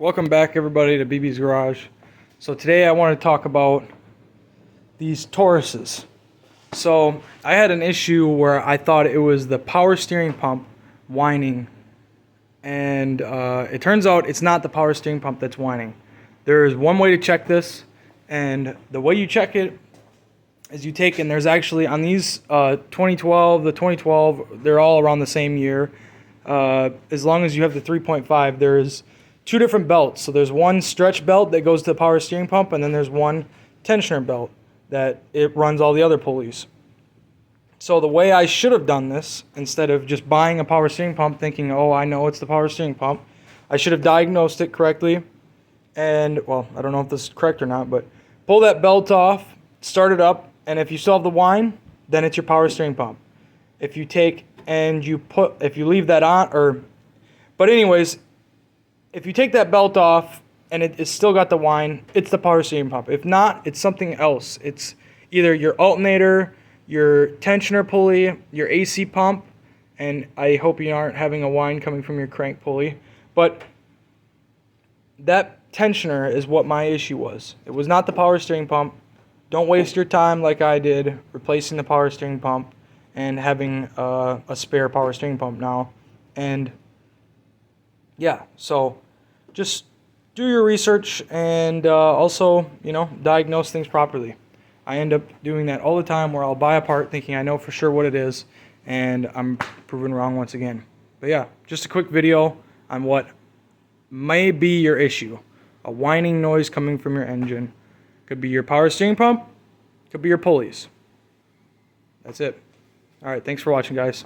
Welcome back, everybody, to BB's Garage. So today I want to talk about these Tauruses. So I had an issue where I thought it was the power steering pump whining, and it turns out it's not the power steering pump that's whining. There's one way to check this, and the way you check it is you take, and there's actually on these 2012, they're all around the same year. As long as you have the 3.5, there's two different belts. So there's one stretch belt that goes to the power steering pump, and then there's one tensioner belt that it runs all the other pulleys. So the way I should have done this, instead of just buying a power steering pump thinking, oh, I know it's the power steering pump, I should have diagnosed it correctly. And, well, I don't know if this is correct or not, but pull that belt off, start it up, and if you still have the whine, then it's your power steering pump. If you take and if you leave that on, but anyways, if you take that belt off and it's still got the whine, it's the power steering pump. If not, it's something else. It's either your alternator, your tensioner pulley, your AC pump, and I hope you aren't having a whine coming from your crank pulley. But that tensioner is what my issue was. It was not the power steering pump. Don't waste your time like I did replacing the power steering pump and having a spare power steering pump now. And yeah, so just do your research and also, diagnose things properly. I end up doing that all the time where I'll buy a part thinking I know for sure what it is, and I'm proven wrong once again. But yeah, just a quick video on what may be your issue. A whining noise coming from your engine. Could be your power steering pump, could be your pulleys. That's it. Alright, thanks for watching, guys.